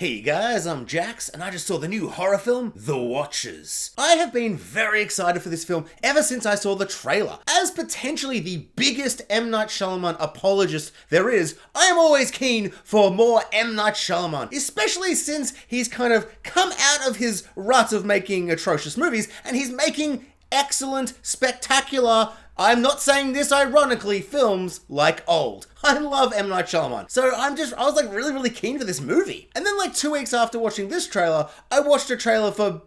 Hey guys, I'm Jax, and I just saw the new horror film, The Watchers. I have been very excited for this film ever since I saw the trailer. As potentially the biggest M. Night Shyamalan apologist there is, I am always keen for more M. Night Shyamalan, especially since he's kind of come out of his rut of making atrocious movies, and he's making excellent, spectacular, I'm not saying this ironically, films like Old. I love M. Night Shyamalan. So I was like really keen for this movie. And then like 2 weeks after watching this trailer, I watched a trailer for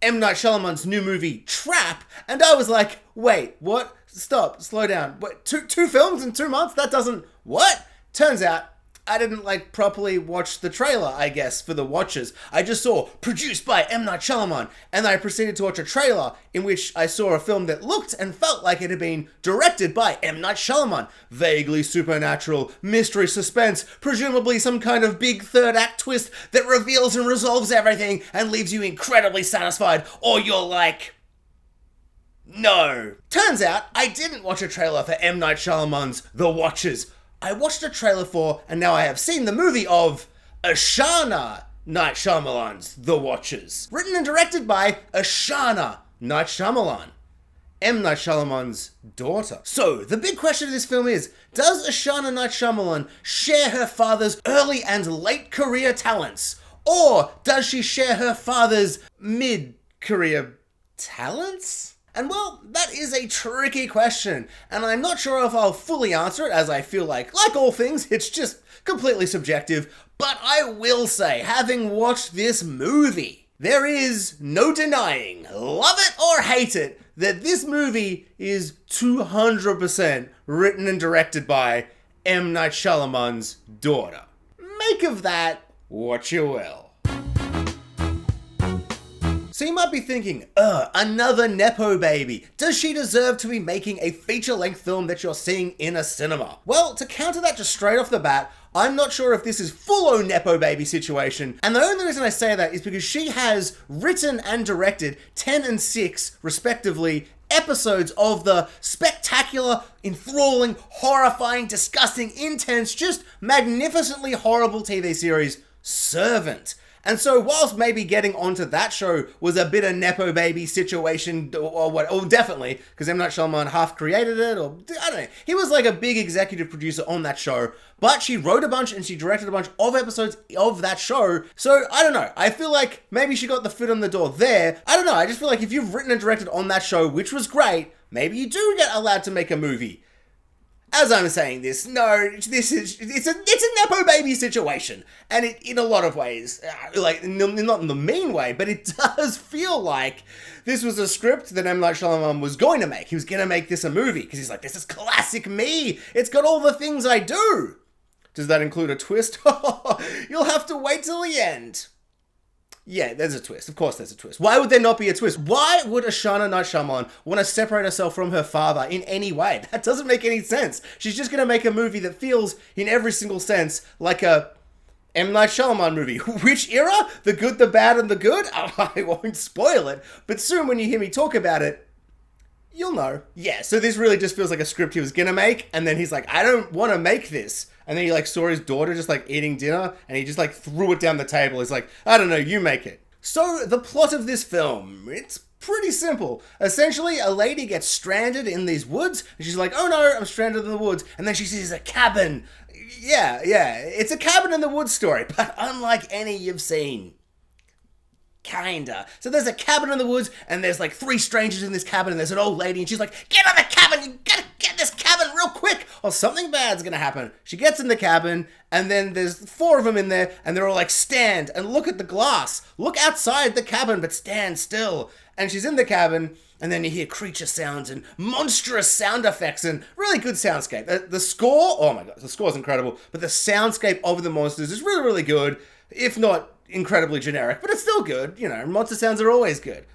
M. Night Shyamalan's new movie, Trap, and I was like, wait, what? Stop, slow down. What, two films in 2 months? That doesn't, what? Turns out, I didn't properly watch the trailer, I guess, for The Watchers. I just saw, produced by M. Night Shyamalan, and I proceeded to watch a trailer in which I saw a film that looked and felt like it had been directed by M. Night Shyamalan. Vaguely supernatural, mystery suspense, presumably some kind of big third act twist that reveals and resolves everything and leaves you incredibly satisfied, or you're like, no. Turns out, I didn't watch a trailer for M. Night Shyamalan's The Watchers. I watched a trailer for, and now I have seen the movie of, Ashana Night Shyamalan's The Watchers. Written and directed by Ashana Night Shyamalan, M. Night Shyamalan's daughter. So, the big question of this film is, does Ashana Night Shyamalan share her father's early and late career talents? Or does she share her father's mid-career talents? And well, that is a tricky question, and I'm not sure if I'll fully answer it, as I feel like all things, it's just completely subjective, but I will say, having watched this movie, there is no denying, love it or hate it, that this movie is 200% written and directed by M. Night Shyamalan's daughter. Make of that what you will. So you might be thinking, another Nepo Baby. Does she deserve to be making a feature-length film that you're seeing in a cinema? Well, to counter that just straight off the bat, I'm not sure if this is full-on Nepo Baby situation, and the only reason I say that is because she has written and directed 10 and 6, respectively, episodes of the spectacular, enthralling, horrifying, disgusting, intense, just magnificently horrible TV series, Servant. And so whilst maybe getting onto that show was a bit of Nepo Baby situation, or definitely, because M. Night Shyamalan half created it, or I don't know, he was like a big executive producer on that show, but she wrote a bunch and she directed a bunch of episodes of that show, so I don't know, I feel like maybe she got the foot in the door there. I don't know, I just feel like if you've written and directed on that show, which was great, maybe you do get allowed to make a movie. As I'm saying this, no, it's a Nepo Baby situation, and it, in a lot of ways, not in the mean way, but it does feel like this was a script that M. Night Shyamalan was going to make. He was going to make this a movie, because he's like, this is classic me, it's got all the things I do. Does that include a twist? You'll have to wait till the end. Yeah, there's a twist. Of course there's a twist. Why would there not be a twist? Why would Ashana Night Shyamalan want to separate herself from her father in any way? That doesn't make any sense. She's just going to make a movie that feels, in every single sense, like a M. Night Shyamalan movie. Which era? The good, the bad, and the good? I won't spoil it, but soon when you hear me talk about it, you'll know. Yeah, so this really just feels like a script he was going to make, and then he's like, I don't want to make this. And then he saw his daughter just eating dinner, and he just threw it down the table. He's like, I don't know, you make it. So the plot of this film, it's pretty simple. Essentially, a lady gets stranded in these woods, and she's like, oh no, I'm stranded in the woods. And then she sees a cabin. Yeah, it's a cabin in the woods story, but unlike any you've seen. Kinda. So there's a cabin in the woods, and there's 3 strangers in this cabin, and there's an old lady, and she's like, get out of the cabin, you gotta get this cabin real quick, or something bad's gonna happen. She gets in the cabin, and then there's 4 of them in there, and they're all like, stand, and look at the glass. Look outside the cabin, but stand still. And she's in the cabin, and then you hear creature sounds, and monstrous sound effects, and really good soundscape. The score, oh my god, the score's incredible, but the soundscape of the monsters is really good, if not incredibly generic, but it's still good. Monster sounds are always good.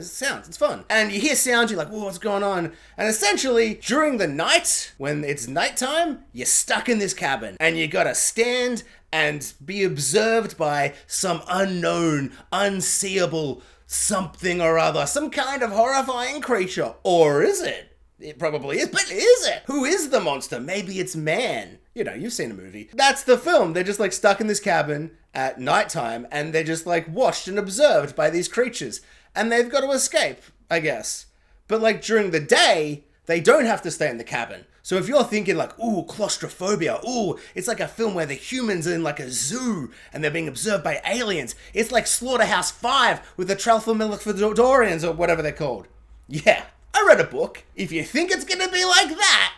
Sounds, it's fun. And you hear sounds, you're like, whoa, what's going on? And essentially, during the night, when it's nighttime, you're stuck in this cabin, and you gotta stand and be observed by some unknown, unseeable something or other, some kind of horrifying creature. Or is it? It probably is, but is it? Who is the monster? Maybe it's man. You know, you've seen a movie. That's the film. They're just like stuck in this cabin at nighttime and they're just like watched and observed by these creatures. And they've got to escape, I guess. But like during the day, they don't have to stay in the cabin. So if you're thinking like, ooh, claustrophobia, ooh, it's like a film where the humans are in like a zoo and they're being observed by aliens. It's like Slaughterhouse-5 with the Tralfamadorians or whatever they're called. Yeah, I read a book. If you think it's gonna be like that,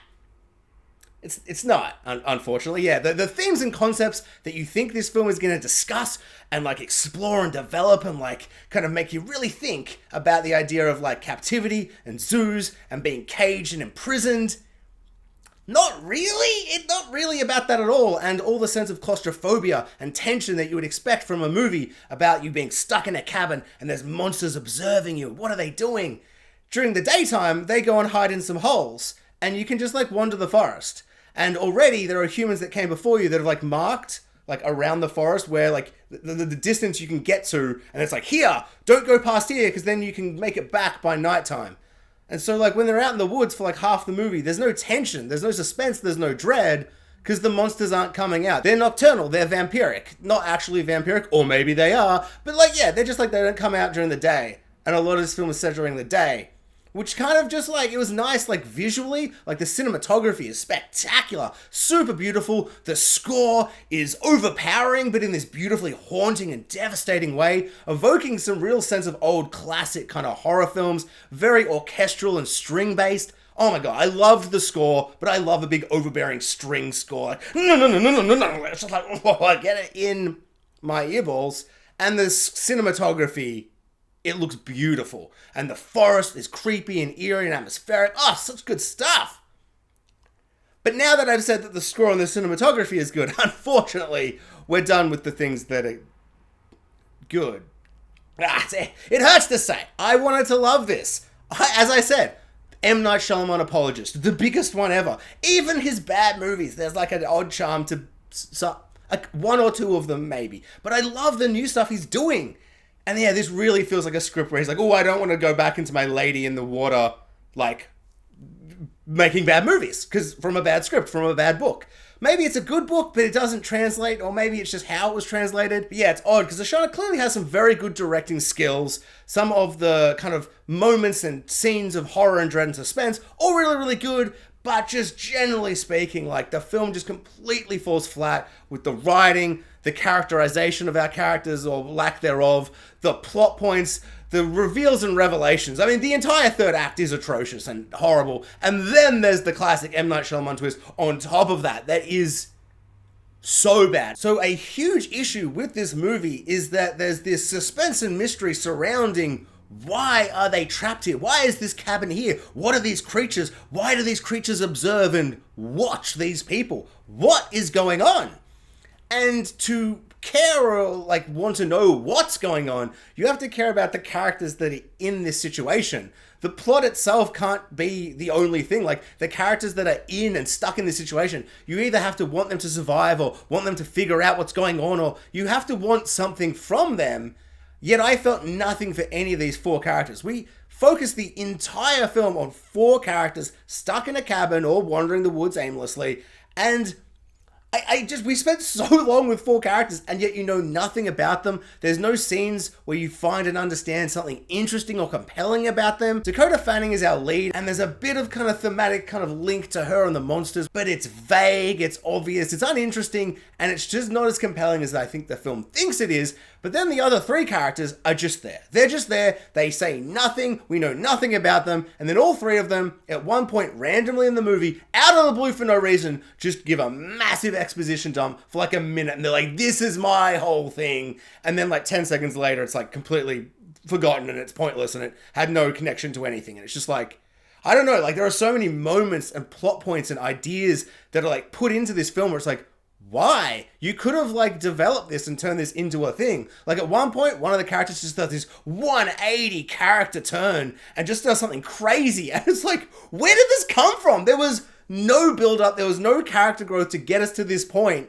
it's not, unfortunately. Yeah, the themes and concepts that you think this film is going to discuss and like explore and develop and like kind of make you really think about the idea of like captivity and zoos and being caged and imprisoned. Not really. It's not really about that at all. And all the sense of claustrophobia and tension that you would expect from a movie about you being stuck in a cabin and there's monsters observing you. What are they doing? During the daytime, they go and hide in some holes and you can just like wander the forest. And already there are humans that came before you that have like marked like around the forest where like the distance you can get to, and it's like, here, don't go past here because then you can make it back by nighttime. And so like when they're out in the woods for like half the movie, there's no tension, there's no suspense, there's no dread because the monsters aren't coming out. They're nocturnal, they're vampiric. Not actually vampiric, or maybe they are, but like, yeah, they're just like, they don't come out during the day. And a lot of this film is set during the day. Which kind of just like, it was nice, like visually, like the cinematography is spectacular, super beautiful. The score is overpowering, but in this beautifully haunting and devastating way, evoking some real sense of old classic kind of horror films, very orchestral and string based. Oh my god, I loved the score, but I love a big overbearing string score. Like, no. It's just like, oh, I get it in my earballs. And the cinematography, it looks beautiful. And the forest is creepy and eerie and atmospheric. Oh, such good stuff. But now that I've said that the score and the cinematography is good, unfortunately, we're done with the things that are good. It hurts to say. I wanted to love this. As I said, M. Night Shyamalan apologist. The biggest one ever. Even his bad movies, there's like an odd charm to one or two of them maybe. But I love the new stuff he's doing. And yeah, this really feels like a script where he's like, oh, I don't want to go back into my lady in the water, like, making bad movies. Because from a bad script, from a bad book. Maybe it's a good book, but it doesn't translate, or maybe it's just how it was translated. But yeah, it's odd, because Ashana clearly has some very good directing skills. Some of the kind of moments and scenes of horror and dread and suspense, all really, really good. But just generally speaking, like, the film just completely falls flat with the writing, the characterization of our characters, or lack thereof, the plot points, the reveals and revelations. I mean, the entire third act is atrocious and horrible. And then there's the classic M. Night Shyamalan twist on top of that. That is so bad. So a huge issue with this movie is that there's this suspense and mystery surrounding why are they trapped here? Why is this cabin here? What are these creatures? Why do these creatures observe and watch these people? What is going on? And to care or like want to know what's going on, you have to care about the characters that are in this situation. The plot itself can't be the only thing. Like, the characters that are in and stuck in this situation, you either have to want them to survive or want them to figure out what's going on, or you have to want something from them. Yet I felt nothing for any of these four characters. We focused the entire film on four characters stuck in a cabin or wandering the woods aimlessly, and we spent so long with four characters, and yet you know nothing about them. There's no scenes where you find and understand something interesting or compelling about them. Dakota Fanning is our lead, and there's a bit of kind of thematic kind of link to her and the monsters, but it's vague, it's obvious, it's uninteresting, and it's just not as compelling as I think the film thinks it is. But then the other three characters are just there. They're just there, they say nothing, we know nothing about them, and then all three of them, at one point randomly in the movie, out of the blue for no reason, just give a massive exposition dump for like a minute, and they're like, this is my whole thing. And then like 10 seconds later, it's like completely forgotten and it's pointless and it had no connection to anything. And it's just like, I don't know, like there are so many moments and plot points and ideas that are like put into this film where it's like, why? You could have like developed this and turned this into a thing. Like at one point, one of the characters just does this 180 character turn and just does something crazy. And it's like, where did this come from? There was no build up. There was no character growth to get us to this point.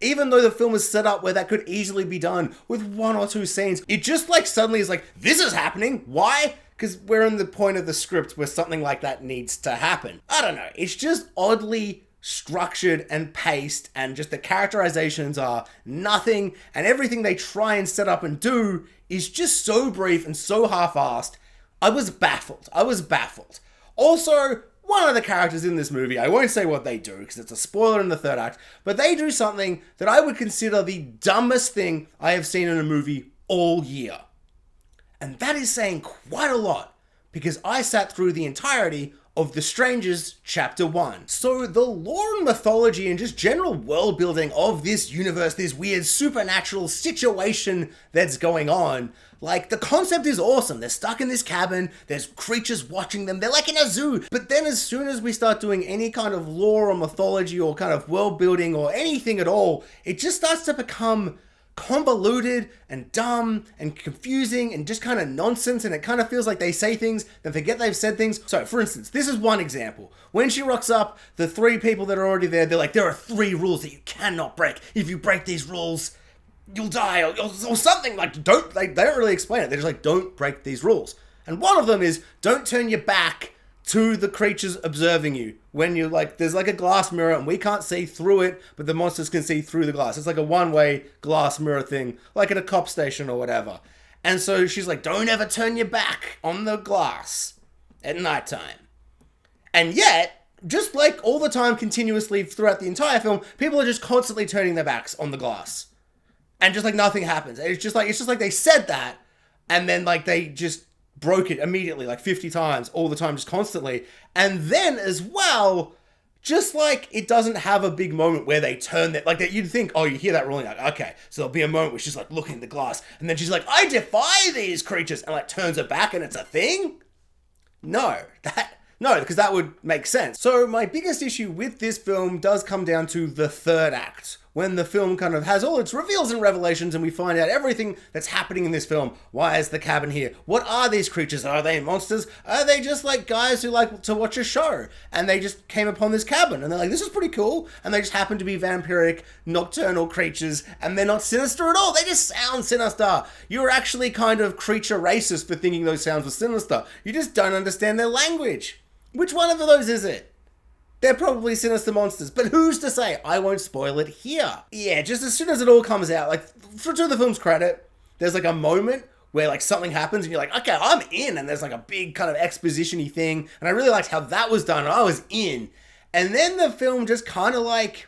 Even though the film was set up where that could easily be done with one or two scenes. It just like suddenly is like, this is happening. Why? Because we're in the point of the script where something like that needs to happen. I don't know. It's just oddly structured and paced, and just the characterizations are nothing, and everything they try and set up and do is just so brief and so half-assed. I was baffled. Also, one of the characters in this movie, I won't say what they do because it's a spoiler in the third act, but they do something that I would consider the dumbest thing I have seen in a movie all year. And that is saying quite a lot, because I sat through the entirety of The Strangers Chapter 1. So the lore and mythology and just general world building of this universe, this weird supernatural situation that's going on, like, the concept is awesome. They're stuck in this cabin, there's creatures watching them, they're like in a zoo. But then as soon as we start doing any kind of lore or mythology or kind of world building or anything at all, it just starts to become convoluted and dumb and confusing and just kind of nonsense, and it kind of feels like they say things then forget they've said things. So for instance, this is one example. When she rocks up, the 3 people that are already there, they're like, there are 3 rules that you cannot break. If you break these rules, you'll die, or something. Like, they don't really explain it. They're just like, don't break these rules. And one of them is, don't turn your back to the creatures observing you. When you're like, there's like a glass mirror and we can't see through it, but the monsters can see through the glass. It's like a one-way glass mirror thing, like at a cop station or whatever. And so she's like, don't ever turn your back on the glass at nighttime. And yet, just like all the time continuously throughout the entire film, people are just constantly turning their backs on the glass. And just like nothing happens. And it's just like they said that, and then like they just broke it immediately, like 50 times, all the time, just constantly. And then as well, just like it doesn't have a big moment where they turn that, like that you'd think, oh, you hear that ruling, like, okay, so there'll be a moment where she's like looking at the glass, and then she's like, I defy these creatures, and like turns her back and it's a thing? No, because that would make sense. So my biggest issue with this film does come down to the third act, when the film kind of has all its reveals and revelations and we find out everything that's happening in this film. Why is the cabin here? What are these creatures? Are they monsters? Are they just like guys who like to watch a show and they just came upon this cabin and they're like, this is pretty cool, and they just happen to be vampiric, nocturnal creatures, and they're not sinister at all. They just sound sinister. You're actually kind of creature racist for thinking those sounds were sinister. You just don't understand their language. Which one of those is it? They're probably sinister monsters, but who's to say? I won't spoil it here. Yeah, just as soon as it all comes out, like, to the film's credit, there's like a moment where like something happens and you're like, okay, I'm in, and there's like a big kind of exposition-y thing, and I really liked how that was done, and I was in. And then the film just kind of like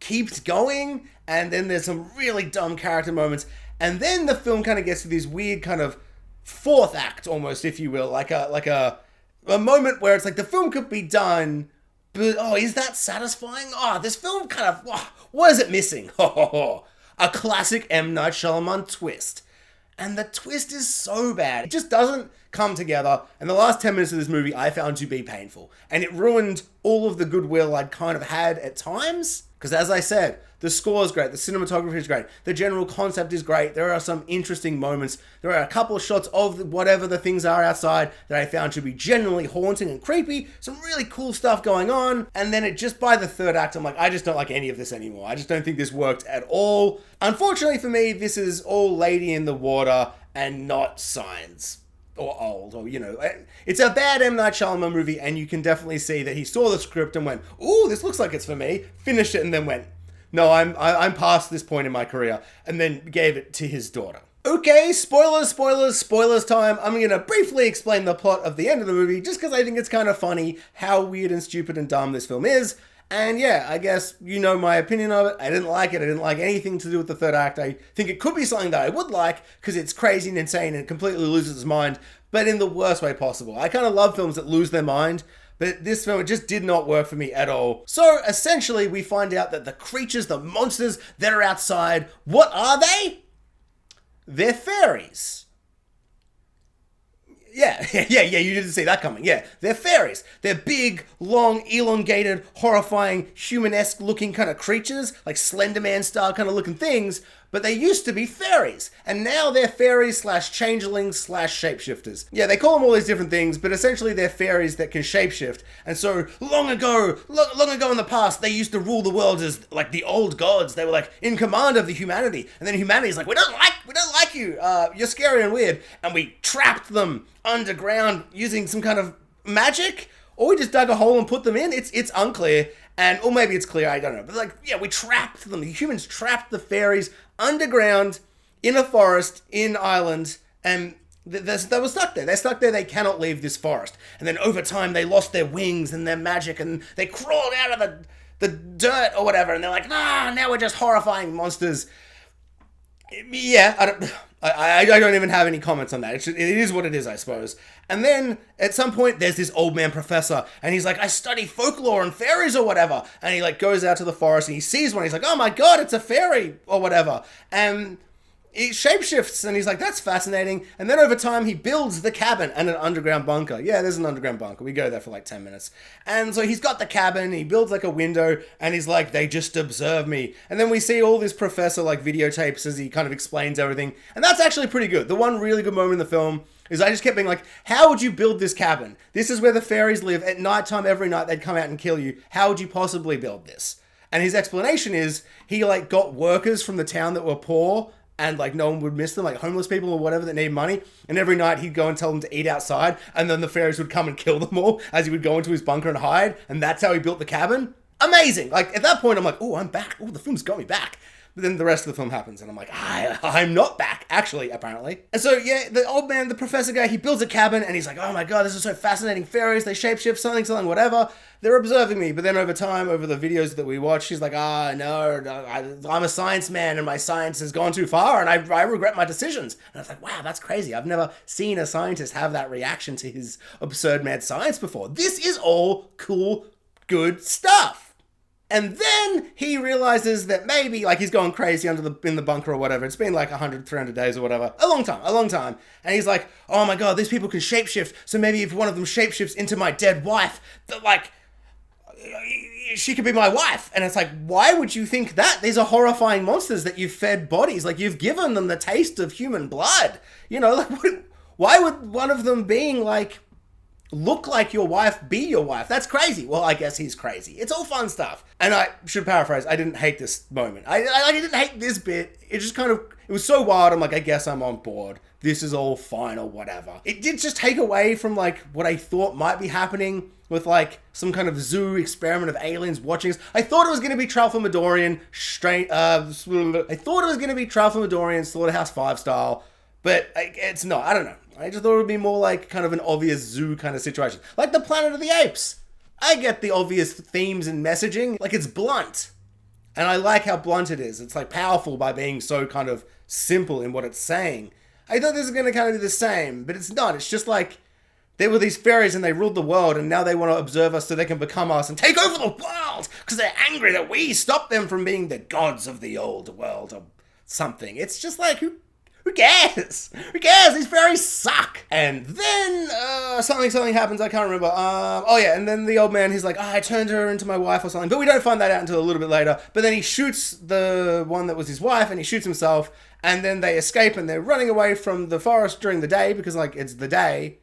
keeps going, and then there's some really dumb character moments, and then the film kind of gets to this weird kind of fourth act almost, if you will, like a moment where it's like the film could be done, but oh, is that satisfying? Oh, this film kind of, what is it missing? A classic M. Night Shyamalan twist. And the twist is so bad. It just doesn't come together. And the last 10 minutes of this movie I found to be painful. And it ruined all of the goodwill I'd kind of had at times. Because as I said, the score is great, the cinematography is great, the general concept is great, there are some interesting moments, there are a couple of shots of whatever the things are outside that I found to be genuinely haunting and creepy, some really cool stuff going on, and then it just by the third act, I'm like, I just don't like any of this anymore. I just don't think this worked at all. Unfortunately for me, this is all Lady in the Water and not Signs. Or old, or, you know, it's a bad M. Night Shyamalan movie, and you can definitely see that he saw the script and went, ooh, this looks like it's for me, finished it, and then went, no, I'm past this point in my career, and then gave it to his daughter. Okay, spoilers time. I'm going to briefly explain the plot of the end of the movie, just because I think it's kind of funny how weird and stupid and dumb this film is. And yeah, I guess you know my opinion of it. I didn't like it. I didn't like anything to do with the third act. I think it could be something that I would like, because it's crazy and insane and completely loses its mind, but in the worst way possible. I kind of love films that lose their mind, but this film, it just did not work for me at all. So essentially, we find out that the creatures, the monsters that are outside, what are they? They're fairies. Yeah, you didn't see that coming. Yeah, they're fairies. They're big, long, elongated, horrifying, human-esque looking kind of creatures, like Slender Man style kind of looking things, but they used to be fairies, and now they're fairies slash changelings slash shapeshifters. Yeah, they call them all these different things, but essentially they're fairies that can shapeshift, and so long ago in the past, they used to rule the world as like the old gods. They were like in command of the humanity, and then humanity's like, we don't like you, you're scary and weird, and we trapped them underground using some kind of magic, or we just dug a hole and put them in. It's unclear. or maybe it's clear, I don't know. But like, yeah, we trapped them. The humans trapped the fairies underground in a forest in Ireland, and they were stuck there. They're stuck there. They cannot leave this forest. And then over time, they lost their wings and their magic, and they crawled out of the dirt or whatever. And they're like, now we're just horrifying monsters. Yeah, I don't even have any comments on that. It is what it is, I suppose. And then, at some point, there's this old man professor, and he's like, I study folklore and fairies or whatever. And he like goes out to the forest, and he sees one. He's like, oh my god, it's a fairy or whatever. And he shapeshifts, and he's like, that's fascinating. And then over time, he builds the cabin and an underground bunker. Yeah, there's an underground bunker. We go there for like 10 minutes. And so he's got the cabin, he builds like a window, and he's like, they just observe me. And then we see all this professor like videotapes as he kind of explains everything. And that's actually pretty good. The one really good moment in the film is I just kept being like, how would you build this cabin? This is where the fairies live. At nighttime, every night, they'd come out and kill you. How would you possibly build this? And his explanation is he like got workers from the town that were poor, and like no one would miss them, like homeless people or whatever that need money. And every night he'd go and tell them to eat outside, and then the fairies would come and kill them all as he would go into his bunker and hide. And that's how he built the cabin. Amazing. Like at that point, I'm like, oh, I'm back. Oh, the film's got me back. But then the rest of the film happens, and I'm like, I'm not back, actually, apparently. And so, yeah, the old man, the professor guy, he builds a cabin, and he's like, oh my god, this is so fascinating. Fairies, they shapeshift, something, whatever. They're observing me. But then over time, over the videos that we watch, she's like, no, I'm a science man, and my science has gone too far, and I regret my decisions. And I was like, wow, that's crazy. I've never seen a scientist have that reaction to his absurd mad science before. This is all cool, good stuff. And then he realizes that maybe, like, he's going crazy in the bunker or whatever. It's been like 100, 300 days or whatever. A long time. And he's like, oh my god, these people can shapeshift. So maybe if one of them shapeshifts into my dead wife, that, like, she could be my wife. And it's like, why would you think that? These are horrifying monsters that you've fed bodies. Like, you've given them the taste of human blood. You know, like, why would one of them being, like, look like your wife, be your wife? That's crazy. Well, I guess he's crazy. It's all fun stuff. And I should paraphrase, I didn't hate this moment. I didn't hate this bit. It just kind of, it was so wild. I'm like, I guess I'm on board. This is all fine or whatever. It did just take away from like what I thought might be happening with like some kind of zoo experiment of aliens watching us. I thought it was going to be Tralfamadorian Slaughterhouse 5 style, but it's not. I don't know. I just thought it would be more like kind of an obvious zoo kind of situation. Like the Planet of the Apes. I get the obvious themes and messaging. Like it's blunt. And I like how blunt it is. It's like powerful by being so kind of simple in what it's saying. I thought this was going to kind of be the same, but it's not. It's just like there were these fairies and they ruled the world, and now they want to observe us so they can become us and take over the world because they're angry that we stopped them from being the gods of the old world or something. It's just like, who cares? Who cares? These fairies suck. And then something happens. I can't remember. And then the old man, he's like, I turned her into my wife or something. But we don't find that out until a little bit later. But then he shoots the one that was his wife, and he shoots himself. And then they escape, and they're running away from the forest during the day because, like, it's the day.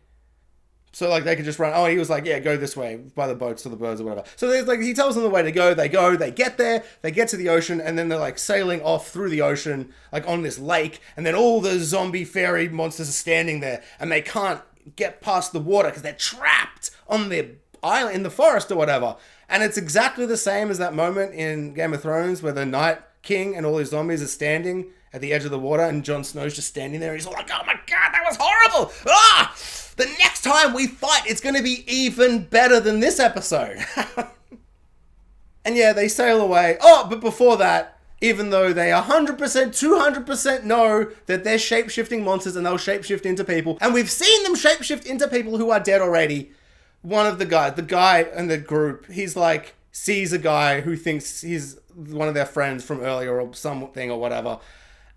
So, like, they could just run. Oh, he was like, yeah, go this way by the boats or the birds or whatever. So, there's like, he tells them the way to go. They get there, they get to the ocean, and then they're, like, sailing off through the ocean, like, on this lake. And then all the zombie fairy monsters are standing there, and they can't get past the water because they're trapped on the island, in the forest or whatever. And it's exactly the same as that moment in Game of Thrones where the Night King and all his zombies are standing at the edge of the water, and Jon Snow's just standing there, and he's all like, oh my god, that was horrible! Ah! The next time we fight, it's going to be even better than this episode. And yeah, they sail away. Oh, but before that, even though they 100%, 200% know that they're shape-shifting monsters and they'll shape-shift into people, and we've seen them shape-shift into people who are dead already, one of the guy in the group, he's like, sees a guy who thinks he's one of their friends from earlier or something or whatever,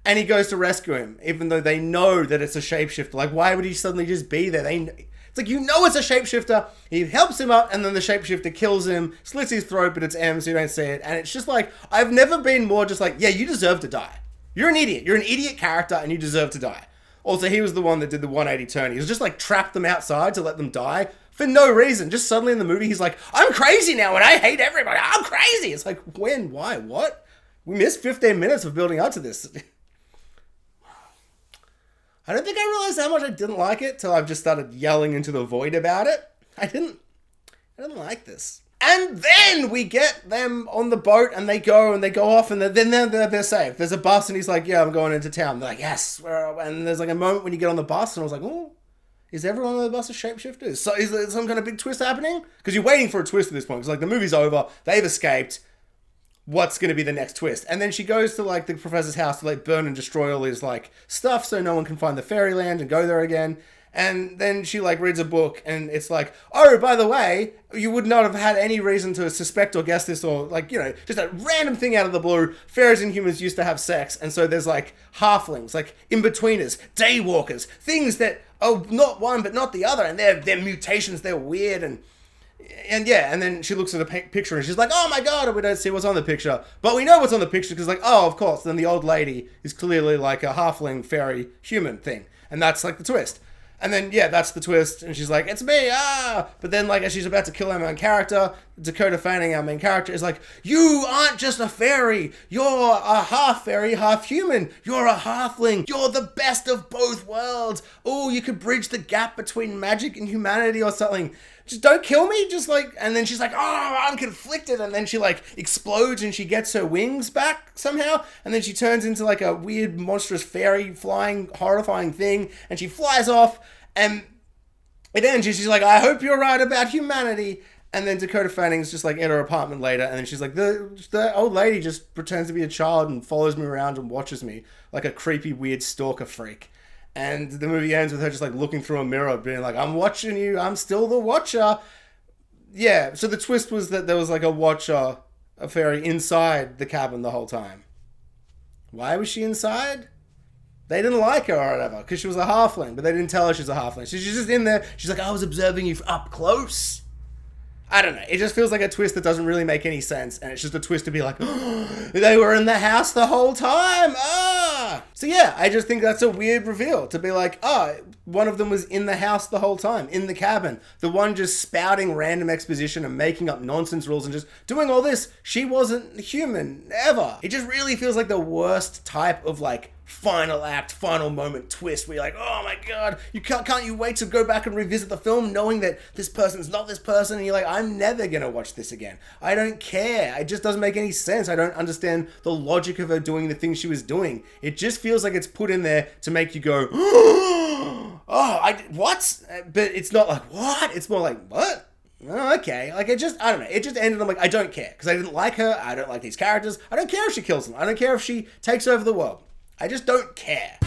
and he goes to rescue him, even though they know that it's a shapeshifter. Like, why would he suddenly just be there? It's like, you know it's a shapeshifter. He helps him up, and then the shapeshifter kills him, slits his throat, but it's M, so you don't see it. And it's just like, I've never been more just like, yeah, you deserve to die. You're an idiot. You're an idiot character, and you deserve to die. Also, he was the one that did the 180 turn. He was just like, trapped them outside to let them die for no reason. Just suddenly in the movie, he's like, I'm crazy now, and I hate everybody. I'm crazy. It's like, when? Why? What? We missed 15 minutes of building up to this. I don't think I realized how much I didn't like it till I've just started yelling into the void about it. I didn't like this. And then we get them on the boat and they go off and then they're safe. There's a bus and he's like, yeah, I'm going into town. They're like, yes. And there's like a moment when you get on the bus and I was like, oh, is everyone on the bus a shapeshifter? So is there some kind of big twist happening? Because you're waiting for a twist at this point. Because like the movie's over, they've escaped. What's going to be the next twist? And then she goes to like the professor's house to like burn and destroy all his like stuff so no one can find the fairyland and go there again. And then she like reads a book and it's like, oh, by the way, you would not have had any reason to suspect or guess this or like, you know, just a random thing out of the blue. Fairies and humans used to have sex. And so there's like halflings, like in-betweeners, daywalkers, things that are not one but not the other. And they're mutations, they're weird and yeah, and then she looks at the picture and she's like, oh my god, we don't see what's on the picture. But we know what's on the picture because like, oh, of course, then the old lady is clearly like a halfling, fairy, human thing. And that's like the twist. And then, yeah, that's the twist. And she's like, it's me, ah! But then, like, as she's about to kill our main character, Dakota Fanning, our main character, is like, you aren't just a fairy. You're a half fairy, half human. You're a halfling. You're the best of both worlds. Oh, you could bridge the gap between magic and humanity or something. Just don't kill me. Just like, and then she's like, oh, I'm conflicted. And then she like explodes and she gets her wings back somehow. And then she turns into like a weird, monstrous fairy flying, horrifying thing. And she flies off and it ends. She's like, I hope you're right about humanity. And then Dakota Fanning's just like in her apartment later. And then she's like, the old lady just pretends to be a child and follows me around and watches me like a creepy, weird stalker freak. And the movie ends with her just like looking through a mirror, being like, I'm watching you, I'm still the watcher. Yeah, so the twist was that there was like a watcher, a fairy, inside the cabin the whole time. Why was she inside? They didn't like her or whatever, because she was a halfling, but they didn't tell her she's a halfling. So she's just in there, she's like, I was observing you up close. I don't know, it just feels like a twist that doesn't really make any sense, and it's just a twist to be like, oh, they were in the house the whole time, So yeah, I just think that's a weird reveal, to be like, one of them was in the house the whole time, in the cabin. The one just spouting random exposition and making up nonsense rules and just doing all this, she wasn't human, ever. It just really feels like the worst type of like, final act, final moment twist where you're like, oh my god, can't you wait to go back and revisit the film knowing that this person's not this person, and you're like, I'm never gonna watch this again. I don't care. It just doesn't make any sense. I don't understand the logic of her doing the things she was doing. It just feels like it's put in there to make you go, what? But it's not like, what? It's more like, what? Oh, okay. Like, I don't know. It just ended, I'm like, I don't care. Because I didn't like her. I don't like these characters. I don't care if she kills them. I don't care if she takes over the world. I just don't care.